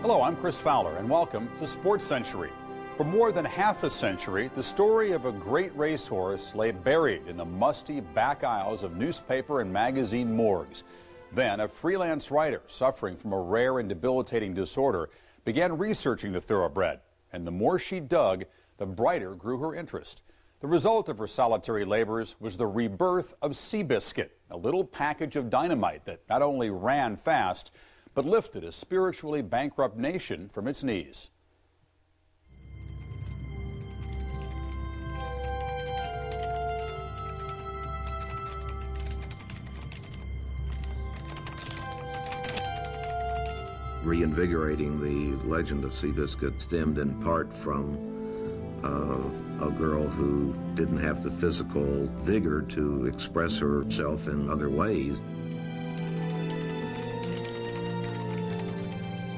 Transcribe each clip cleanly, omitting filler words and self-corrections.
Hello, I'm Chris Fowler, and welcome to Sports Century. For more than half a century, the story of a great racehorse lay buried in the musty back aisles of newspaper and magazine morgues. Then, a freelance writer suffering from a rare and debilitating disorder began researching the thoroughbred, and the more she dug, the brighter grew her interest. The result of her solitary labors was the rebirth of SEABISCUIT, a little package of dynamite that not only ran fast, but lifted a spiritually bankrupt nation from its knees. Reinvigorating the legend of SEABISCUIT stemmed in part from a girl who didn't have the physical vigor to express herself in other ways.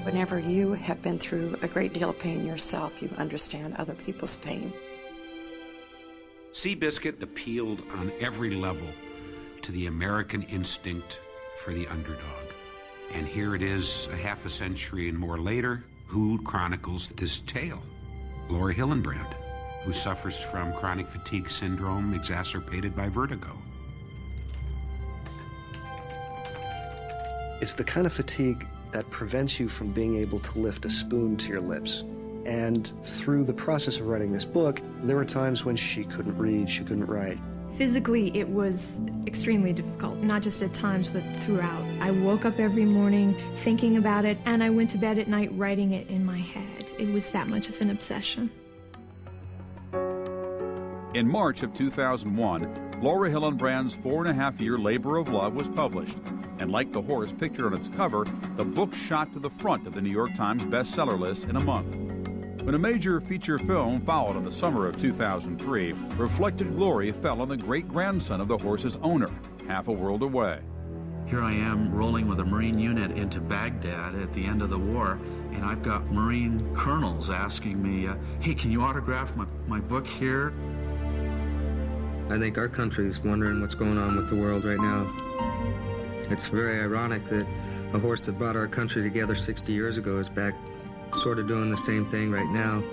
Whenever you have been through a great deal of pain yourself, you understand other people's pain. SEABISCUIT appealed on every level to the American instinct for the underdog. And here it is, a half a century and more later, who chronicles this tale? Laura Hillenbrand, who suffers from chronic fatigue syndrome exacerbated by vertigo. It's the kind of fatigue that prevents you from being able to lift a spoon to your lips. And through the process of writing this book, there were times when she couldn't read, she couldn't write. Physically, it was extremely difficult, not just at times, but throughout. I woke up every morning thinking about it, and I went to bed at night writing it in my head. It was that much of an obsession. In March of 2001, Laura Hillenbrand's 4.5-year labor of love was published. And like the horse pictured on its cover, the book shot to the front of the New York Times bestseller list in a month. When a major feature film followed in the summer of 2003, reflected glory fell on the great-grandson of the horse's owner, half a world away. Here I am rolling with a Marine unit into Baghdad at the end of the war, and I've got Marine colonels asking me, hey, can you autograph my book here? I think our country is wondering what's going on with the world right now. It's very ironic that a horse that brought our country together 60 years ago is back sort of doing the same thing right now.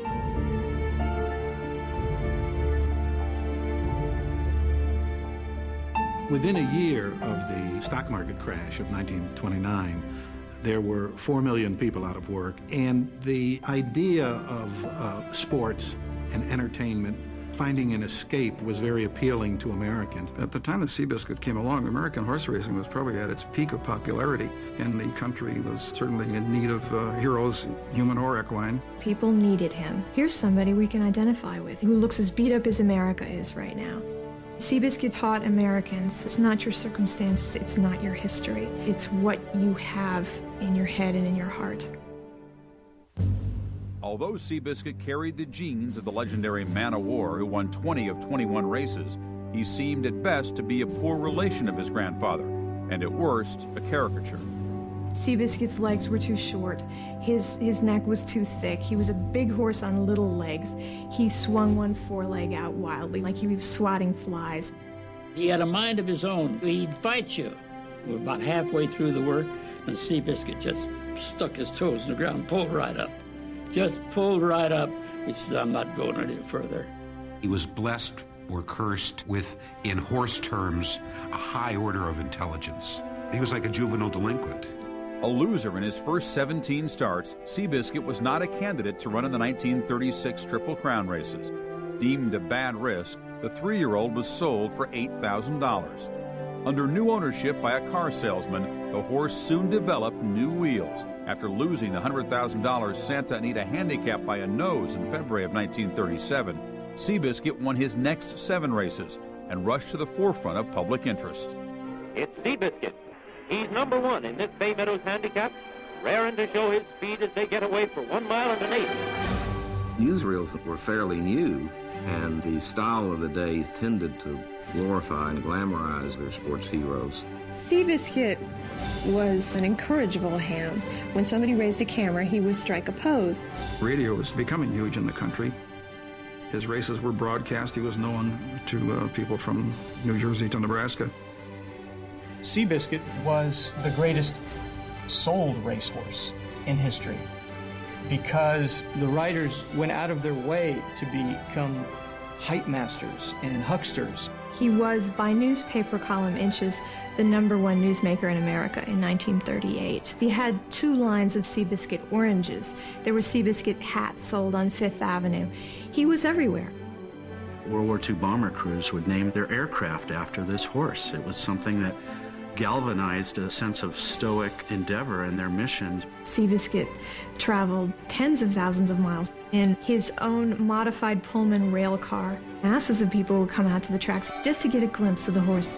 Within a year of the stock market crash of 1929, there were 4 million people out of work, and the idea of sports and entertainment, finding an escape, was very appealing to Americans. At the time that SEABISCUIT came along, American horse racing was probably at its peak of popularity, and the country was certainly in need of heroes, human or equine. People needed him. Here's somebody we can identify with, who looks as beat up as America is right now. SEABISCUIT taught Americans, it's not your circumstances, it's not your history. It's what you have in your head and in your heart. Although SEABISCUIT carried the genes of the legendary man of war who won 20 of 21 races, he seemed at best to be a poor relation of his grandfather, and at worst, a caricature. SEABISCUIT's legs were too short. His neck was too thick. He was a big horse on little legs. He swung one foreleg out wildly, like he was swatting flies. He had a mind of his own. He'd fight you. We were about halfway through the work, and SEABISCUIT just stuck his toes in the ground, pulled right up. Just pulled right up. He said, I'm not going any further. He was blessed or cursed with, in horse terms, a high order of intelligence. He was like a juvenile delinquent. A loser in his first 17 starts, SEABISCUIT was not a candidate to run in the 1936 Triple Crown races. Deemed a bad risk, the 3-year-old was sold for $8,000. Under new ownership by a car salesman, the horse soon developed new wheels. After losing the $100,000 Santa Anita handicap by a nose in February of 1937, SEABISCUIT won his next 7 races and rushed to the forefront of public interest. It's SEABISCUIT. He's number 1 in this Bay Meadows handicap, raring to show his speed as they get away for 1 mile and an eighth. Newsreels were fairly new, and the style of the day tended to glorify and glamorize their sports heroes. SEABISCUIT was an incorrigible ham. When somebody raised a camera, he would strike a pose. Radio was becoming huge in the country. His races were broadcast. He was known to people from New Jersey to Nebraska. SEABISCUIT was the greatest sold racehorse in history. because the riders went out of their way to become hype masters and hucksters. He was, by newspaper column inches, the #1 newsmaker in America in 1938. He had 2 lines of Seabiscuit oranges. There were Seabiscuit hats sold on Fifth Avenue. He was everywhere. World War II bomber crews would name their aircraft after this horse. It was something that galvanized a sense of stoic endeavor in their missions. Seabiscuit traveled tens of thousands of miles in his own modified Pullman rail car. Masses of people would come out to the tracks just to get a glimpse of the horse.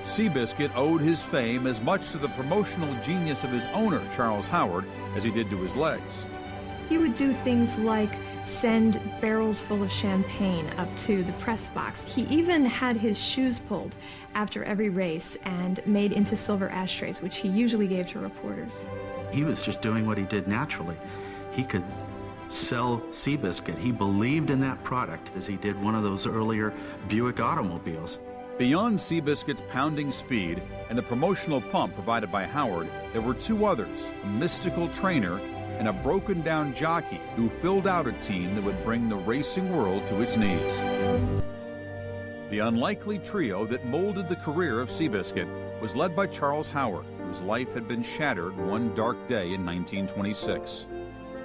Seabiscuit owed his fame as much to the promotional genius of his owner, Charles Howard, as he did to his legs. He would do things like send barrels full of champagne up to the press box. He even had his shoes pulled after every race and made into silver ashtrays, which he usually gave to reporters. He was just doing what he did naturally. He could sell Seabiscuit. He believed in that product as he did one of those earlier Buick automobiles. Beyond Seabiscuit's pounding speed and the promotional pump provided by Howard, there were 2 others, a mystical trainer and a broken-down jockey who filled out a team that would bring the racing world to its knees. The unlikely trio that molded the career of Seabiscuit was led by Charles Howard, whose life had been shattered one dark day in 1926.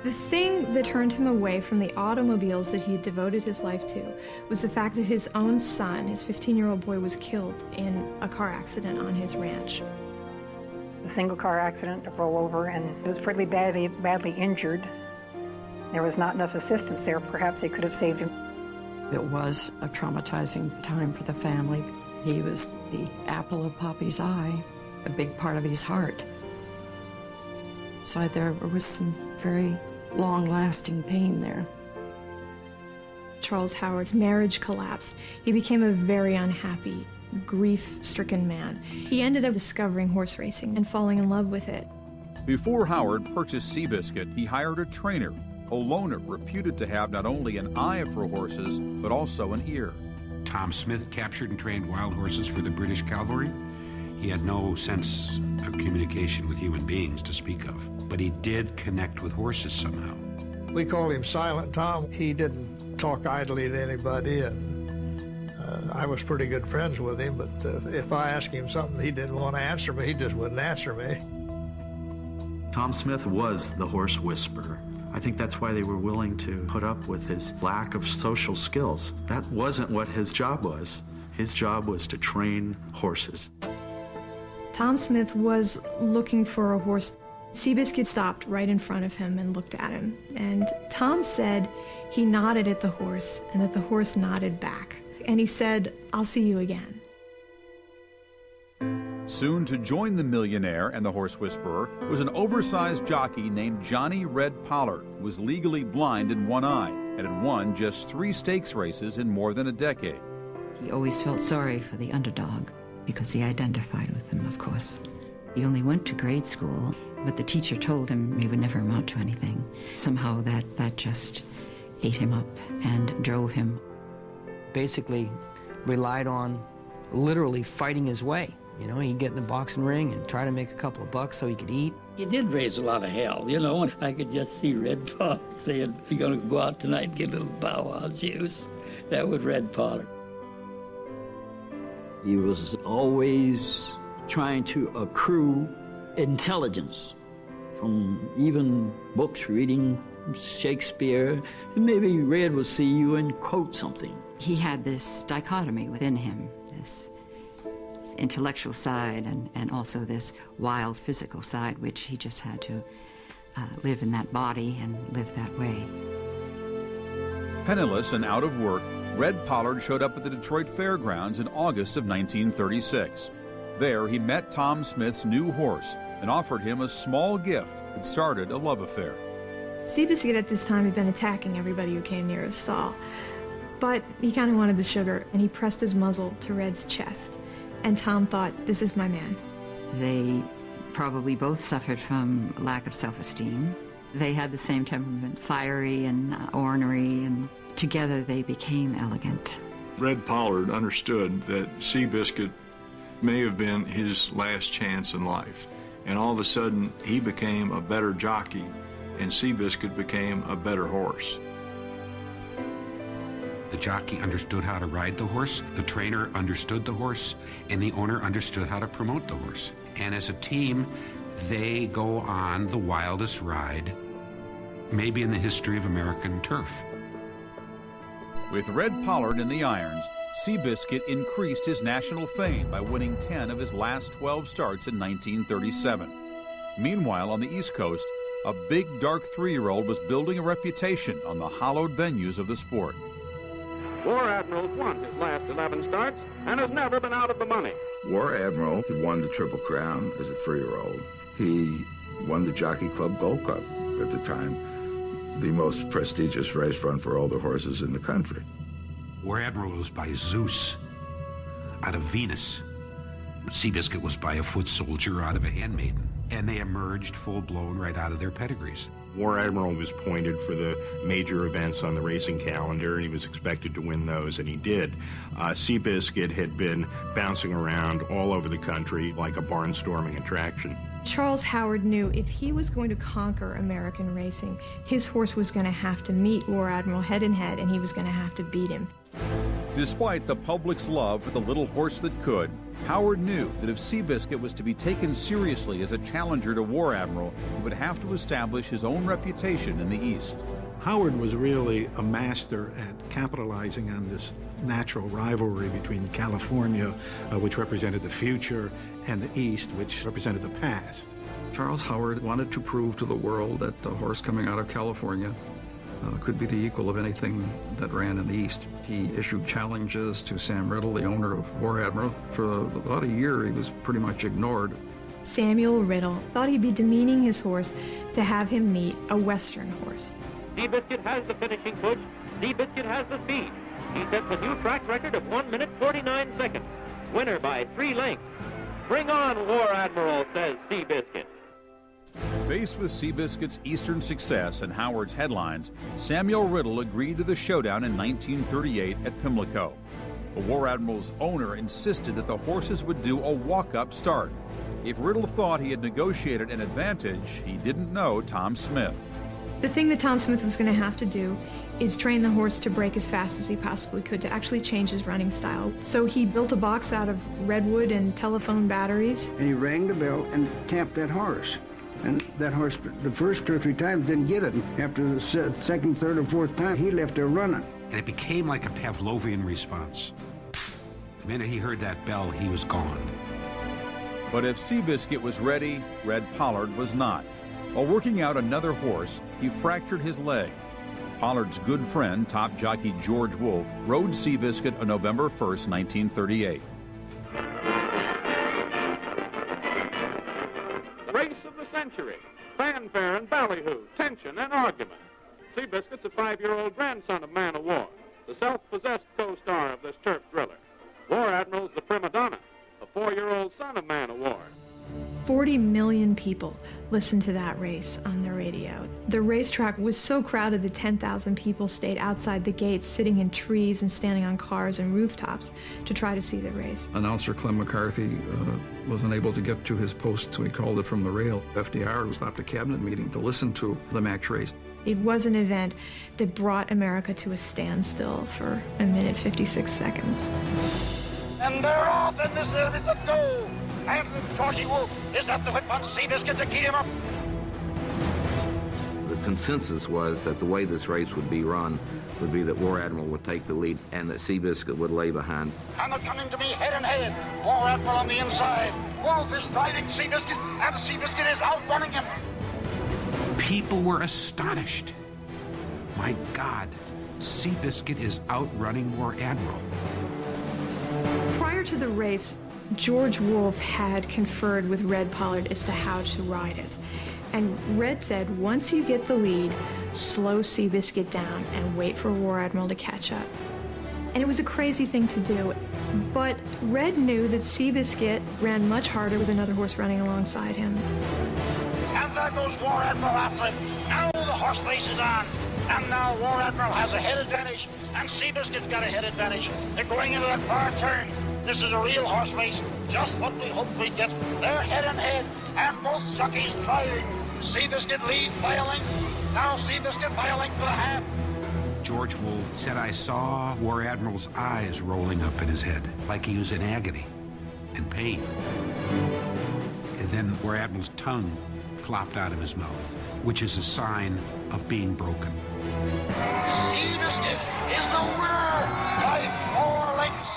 The thing that turned him away from the automobiles that he had devoted his life to was the fact that his own son, his 15-year-old boy, was killed in a car accident on his ranch. It was a single car accident, a rollover, and he was pretty badly injured. There was not enough assistance there. Perhaps they could have saved him. It was a traumatizing time for the family. He was the apple of Poppy's eye, a big part of his heart. So there was some very long-lasting pain there. Charles Howard's marriage collapsed. He became a very unhappy, grief-stricken man. He ended up discovering horse racing and falling in love with it. Before Howard purchased Seabiscuit, he hired a trainer, a loner reputed to have not only an eye for horses, but also an ear. Tom Smith captured and trained wild horses for the British cavalry. He had no sense of communication with human beings to speak of, but he did connect with horses somehow. We called him Silent Tom. He didn't talk idly to anybody, and I was pretty good friends with him, but if I asked him something he didn't want to answer me, he just wouldn't answer me. Tom Smith was the horse whisperer. I think that's why they were willing to put up with his lack of social skills. That wasn't what his job was. His job was to train horses. Tom Smith was looking for a horse. Seabiscuit stopped right in front of him and looked at him. And Tom said he nodded at the horse and that the horse nodded back. And he said, "I'll see you again." Soon to join the millionaire and the horse whisperer was an oversized jockey named Johnny Red Pollard, who was legally blind in one eye and had won just 3 stakes races in more than a decade. He always felt sorry for the underdog because he identified with them, of course. He only went to grade school, but the teacher told him he would never amount to anything. Somehow that just ate him up and drove him. Basically relied on literally fighting his way. You know, he'd get in the boxing ring and try to make a couple of bucks so he could eat. He did raise a lot of hell, you know, and I could just see Red Pollard saying, "You're going to go out tonight and get a little bow wow juice." That was Red Pollard. He was always trying to accrue intelligence from even books, reading Shakespeare. Maybe Red would see you and quote something. He had this dichotomy within him, this intellectual side and also this wild physical side, which he just had to live in that body and live that way. Penniless and out of work, Red Pollard showed up at the Detroit Fairgrounds in August of 1936. There, he met Tom Smith's new horse and offered him a small gift that started a love affair. Seabiscuit at this time had been attacking everybody who came near his stall, but he kind of wanted the sugar, and he pressed his muzzle to Red's chest. And Tom thought, "This is my man." They probably both suffered from lack of self-esteem. They had the same temperament, fiery and ornery, and together they became elegant. Red Pollard understood that Seabiscuit may have been his last chance in life. And all of a sudden, he became a better jockey and Seabiscuit became a better horse. The jockey understood how to ride the horse, the trainer understood the horse, and the owner understood how to promote the horse. And as a team, they go on the wildest ride, maybe in the history of American turf. With Red Pollard in the irons, Seabiscuit increased his national fame by winning 10 of his last 12 starts in 1937. Meanwhile, on the East Coast, a big, dark 3-year-old was building a reputation on the hallowed venues of the sport. War Admiral's won his last 11 starts and has never been out of the money. War Admiral had won the Triple Crown as a 3-year-old. He won the Jockey Club Gold Cup at the time, the most prestigious race run for older horses in the country. War Admiral was by Zeus out of Venus. Seabiscuit was by a foot soldier out of a handmaiden. And they emerged full-blown right out of their pedigrees. War Admiral was pointed for the major events on the racing calendar, and he was expected to win those, and he did. Seabiscuit had been bouncing around all over the country like a barnstorming attraction. Charles Howard knew if he was going to conquer American racing, his horse was going to have to meet War Admiral head and head, and he was going to have to beat him. Despite the public's love for the little horse that could, Howard knew that if Seabiscuit was to be taken seriously as a challenger to War Admiral, he would have to establish his own reputation in the East. Howard was really a master at capitalizing on this natural rivalry between California, which represented the future, and the East, which represented the past. Charles Howard wanted to prove to the world that a horse coming out of California could be the equal of anything that ran in the East. He issued challenges to Sam Riddle, the owner of War Admiral. For about a year, he was pretty much ignored. Samuel Riddle thought he'd be demeaning his horse to have him meet a Western horse. Seabiscuit has the finishing push. Seabiscuit has the speed. He sets a new track record of 1 minute 49 seconds. Winner by 3 lengths. Bring on, War Admiral, says Seabiscuit. Faced with Seabiscuit's Eastern success and Howard's headlines, Samuel Riddle agreed to the showdown in 1938 at Pimlico. The War Admiral's owner insisted that the horses would do a walk-up start. If Riddle thought he had negotiated an advantage, he didn't know Tom Smith. The thing that Tom Smith was going to have to do is train the horse to break as fast as he possibly could to actually change his running style. So he built a box out of redwood and telephone batteries. And he rang the bell and tapped that horse. And that horse, the first 2 or 3 times, didn't get it. After the second, third, or fourth time, he left there running. And it became like a Pavlovian response. The minute he heard that bell, he was gone. But if Seabiscuit was ready, Red Pollard was not. While working out another horse, he fractured his leg. Pollard's good friend, top jockey George Wolfe, rode Seabiscuit on November 1st, 1938. Race of the century. Fanfare and ballyhoo, tension and argument. Seabiscuit's a 5-year-old grandson of Man of War, the self-possessed co-star of this turf thriller. War Admiral's the prima donna, a 4-year-old son of Man of War. 40 million people listened to that race on the radio. The racetrack was so crowded that 10,000 people stayed outside the gates, sitting in trees and standing on cars and rooftops to try to see the race. Announcer Clem McCarthy was unable to get to his post, so he called it from the rail. FDR stopped a cabinet meeting to listen to the match race. It was an event that brought America to a standstill for 1 minute 56 seconds. And they're off in this it's a go. And Georgie Wolfe is at the whip on Seabiscuit to keep him up. The consensus was that the way this race would be run would be that War Admiral would take the lead and that Seabiscuit would lay behind. And they're coming to me head and head. War Admiral on the inside. Wolfe is driving Seabiscuit, and Seabiscuit is outrunning him. People were astonished. My God, Seabiscuit is outrunning War Admiral. Prior to the race, George Wolfe had conferred with Red Pollard as to how to ride it. And Red said, once you get the lead, slow Seabiscuit down and wait for War Admiral to catch up. And it was a crazy thing to do. But Red knew that Seabiscuit ran much harder with another horse running alongside him. And there goes War Admiral after it. Now the horse race is on. And now War Admiral has a head advantage, and Seabiscuit's got a head advantage. They're going into that far turn. This is a real horse race, just what we hoped we'd get. They're head and head, and both jockeys driving. Seabiscuit leads by a length. Now Seabiscuit by a length and a half. George Wolfe said, I saw War Admiral's eyes rolling up in his head, like he was in agony and pain. And then War Admiral's tongue flopped out of his mouth, which is a sign of being broken. Seabiscuit is the winner by 4 lengths.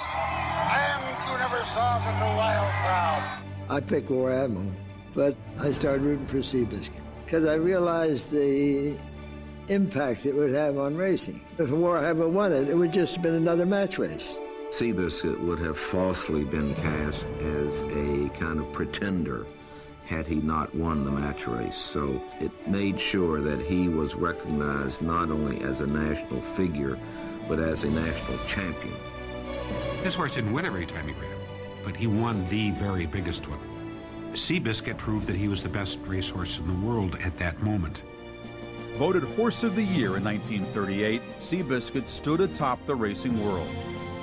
And you never saw such a wild crowd. I picked War Admiral, but I started rooting for Seabiscuit because I realized the impact it would have on racing. If War Admiral won it, it would just have been another match race. Seabiscuit would have falsely been cast as a kind of pretender had he not won the match race. So it made sure that he was recognized not only as a national figure, but as a national champion. This horse didn't win every time he ran, but he won the very biggest one. Seabiscuit proved that he was the best racehorse in the world at that moment. Voted Horse of the Year in 1938, Seabiscuit stood atop the racing world.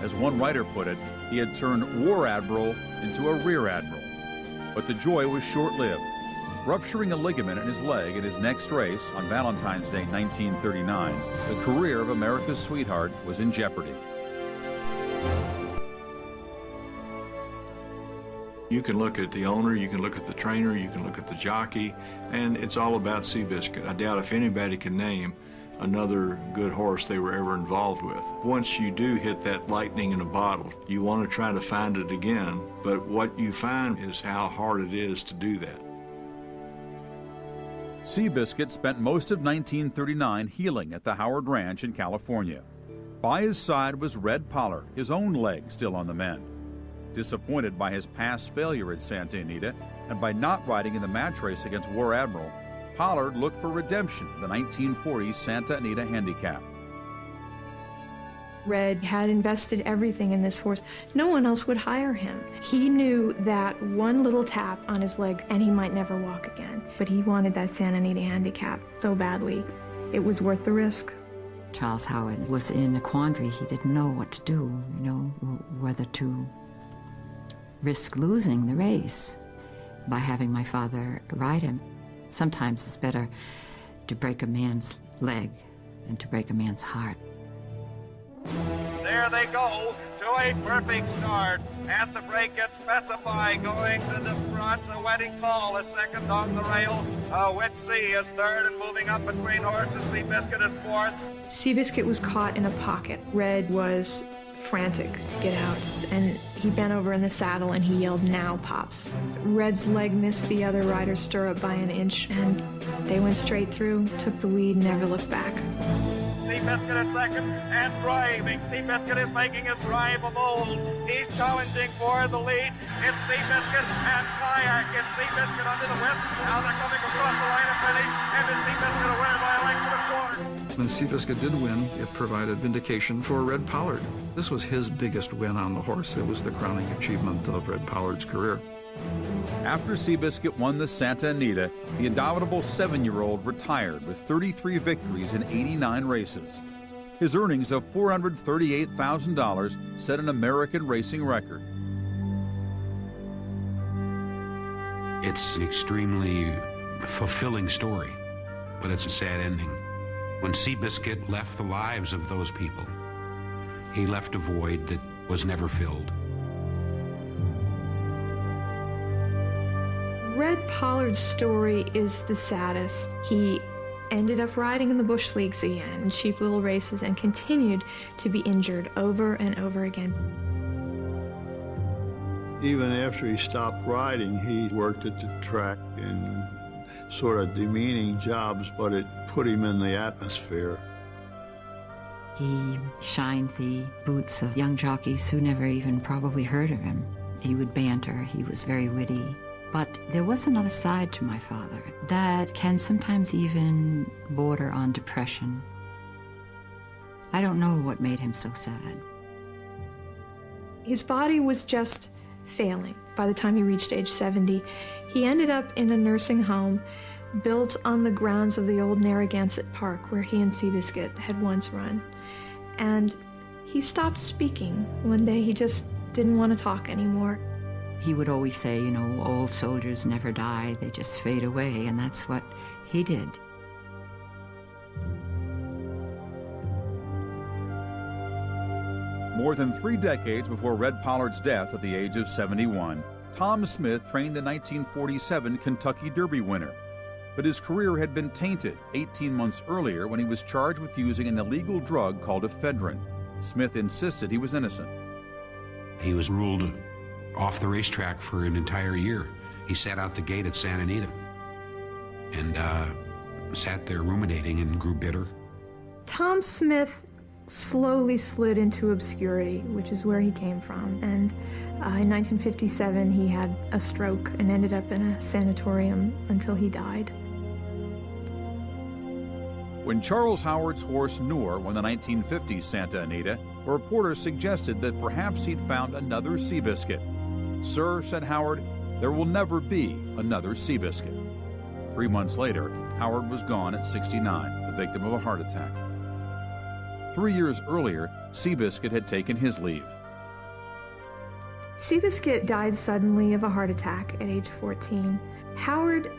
As one writer put it, he had turned War Admiral into a Rear Admiral. But the joy was short-lived. Rupturing a ligament in his leg in his next race on Valentine's Day 1939, the career of America's sweetheart was in jeopardy. You can look at the owner, you can look at the trainer, you can look at the jockey, and it's all about Seabiscuit. I doubt if anybody can name another good horse they were ever involved with. Once you do hit that lightning in a bottle, you want to try to find it again, but what you find is how hard it is to do that. Seabiscuit spent most of 1939 healing at the Howard Ranch in California. By his side was Red Pollard, his own leg still on the mend. Disappointed by his past failure at Santa Anita and by not riding in the match race against War Admiral, Pollard looked for redemption in the 1940 Santa Anita Handicap. Red had invested everything in this horse. No one else would hire him. He knew that one little tap on his leg and he might never walk again. But he wanted that Santa Anita Handicap so badly. It was worth the risk. Charles Howard was in a quandary. He didn't know what to do, whether to risk losing the race by having my father ride him. Sometimes it's better to break a man's leg than to break a man's heart. There they go to a perfect start. At the break, it's Specify going to the front. The Wedding Call is second on the rail. Which Sea is third and moving up between horses. Seabiscuit is fourth. Seabiscuit was caught in a pocket. Red was frantic to get out, and he bent over in the saddle and he yelled, "Now, Pops." Red's leg missed the other rider's stirrup by an inch, and they went straight through, took the lead, never looked back. Seabiscuit is second and driving. Seabiscuit is making his drive of old. He's challenging for the lead. It's Seabiscuit and Kayak. It's Seabiscuit under the whip. Now they're coming across the line of finish, and it's Seabiscuit a winner by a length and a quarter. When Seabiscuit did win, it provided vindication for Red Pollard. This was his biggest win on the horse. It was the crowning achievement of Red Pollard's career. After Seabiscuit won the Santa Anita, the indomitable 7-year-old retired with 33 victories in 89 races. His earnings of $438,000 set an American racing record. It's an extremely fulfilling story, but it's a sad ending. When Seabiscuit left the lives of those people, he left a void that was never filled. Red Pollard's story is the saddest. He ended up riding in the bush leagues again, in cheap little races, and continued to be injured over and over again. Even after he stopped riding, he worked at the track in sort of demeaning jobs, but it put him in the atmosphere. He shined the boots of young jockeys who never even probably heard of him. He would banter, he was very witty. But there was another side to my father that can sometimes even border on depression. I don't know what made him so sad. His body was just failing by the time he reached age 70. He ended up in a nursing home built on the grounds of the old Narragansett Park where he and Seabiscuit had once run. And he stopped speaking. One day he just didn't want to talk anymore. He would always say, you know, old soldiers never die, they just fade away, and that's what he did. More than 3 decades before Red Pollard's death at the age of 71, Tom Smith trained the 1947 Kentucky Derby winner. But his career had been tainted 18 months earlier when he was charged with using an illegal drug called ephedrine. Smith insisted he was innocent. He was ruled off the racetrack for an entire year. He sat out the gate at Santa Anita and sat there ruminating and grew bitter. Tom Smith slowly slid into obscurity, which is where he came from. And in 1957, he had a stroke and ended up in a sanatorium until he died. When Charles Howard's horse Noor won the 1950 Santa Anita, a reporter suggested that perhaps he'd found another Seabiscuit. "Sir," said Howard, "there will never be another Seabiscuit." 3 months later, Howard was gone at 69, the victim of a heart attack. 3 years earlier, Seabiscuit had taken his leave. Seabiscuit died suddenly of a heart attack at age 14. Howard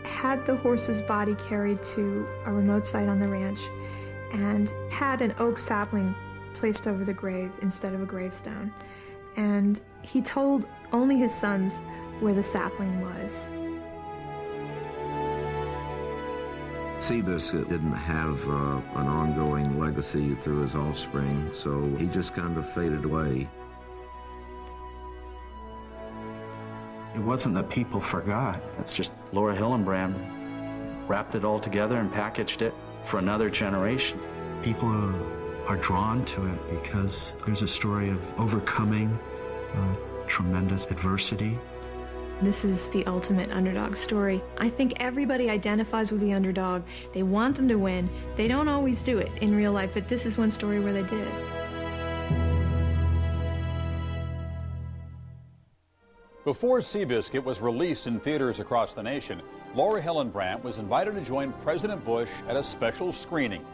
had the horse's body carried to a remote site on the ranch and had an oak sapling placed over the grave instead of a gravestone. And he told only his sons where the sapling was. Seabiscuit didn't have an ongoing legacy through his offspring, so he just kind of faded away. It wasn't that people forgot. It's just Laura Hillenbrand wrapped it all together and packaged it for another generation. People are drawn to it because there's a story of overcoming tremendous adversity. This is the ultimate underdog story. I think everybody identifies with the underdog. They want them to win. They don't always do it in real life, but this is one story where they did. Before Seabiscuit was released in theaters across the nation, Laura Hillenbrand was invited to join President Bush at a special screening.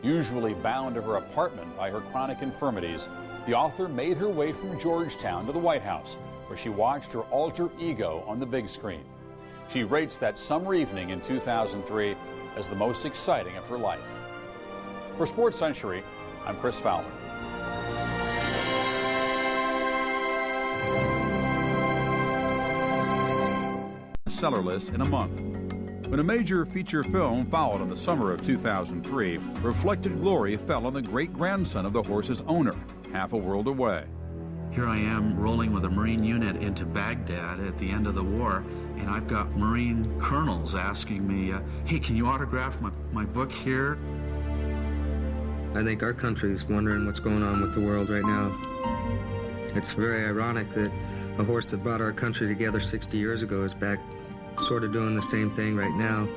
Usually bound to her apartment by her chronic infirmities, the author made her way from Georgetown to the White House, where she watched her alter ego on the big screen. She rates that summer evening in 2003 as the most exciting of her life. For Sports Century, I'm Chris Fowler. Bestseller list in a month. When a major feature film followed in the summer of 2003, reflected glory fell on the great-grandson of the horse's owner, half a world away. Here I am rolling with a Marine unit into Baghdad at the end of the war, and I've got Marine colonels asking me, hey, can you autograph my book here? I think our country's wondering what's going on with the world right now. It's very ironic that a horse that brought our country together 60 years ago is back sort of doing the same thing right now.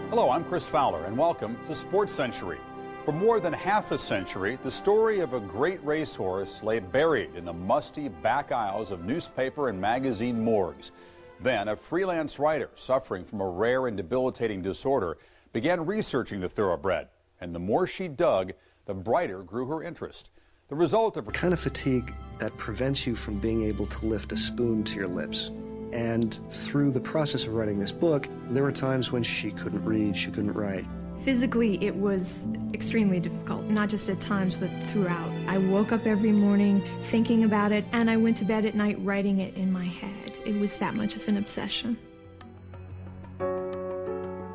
Hello, I'm Chris Fowler, and welcome to Sports Century. For more than half a century, the story of a great racehorse lay buried in the musty back aisles of newspaper and magazine morgues. Then, a freelance writer suffering from a rare and debilitating disorder began researching the thoroughbred, and the more she dug, the brighter grew her interest. The result of the kind of fatigue that prevents you from being able to lift a spoon to your lips. And through the process of writing this book, there were times when she couldn't read, she couldn't write. Physically, it was extremely difficult, not just at times, but throughout. I woke up every morning thinking about it, and I went to bed at night writing it in my head. It was that much of an obsession.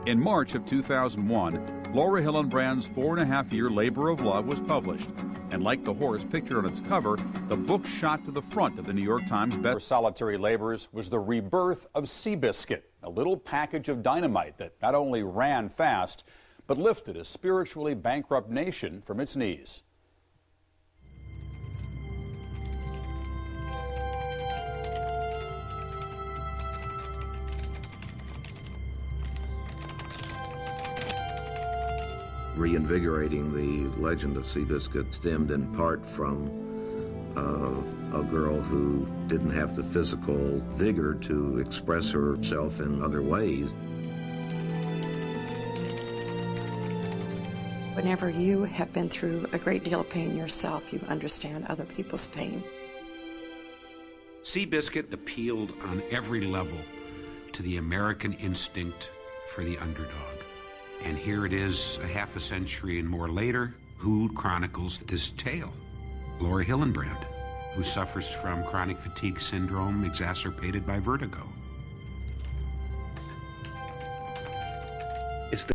In March of 2001, Laura Hillenbrand's 4.5-year labor of love was published. And like the horse pictured on its cover, the book shot to the front of the New York Times best. Her solitary labors was the rebirth of Seabiscuit, a little package of dynamite that not only ran fast, but lifted a spiritually bankrupt nation from its knees. Reinvigorating the legend of Seabiscuit stemmed in part from a girl who didn't have the physical vigor to express herself in other ways. Whenever you have been through a great deal of pain yourself, you understand other people's pain. Seabiscuit appealed on every level to the American instinct for the underdog. And here it is, a half a century and more later, who chronicles this tale? Laura Hillenbrand, who suffers from chronic fatigue syndrome exacerbated by vertigo.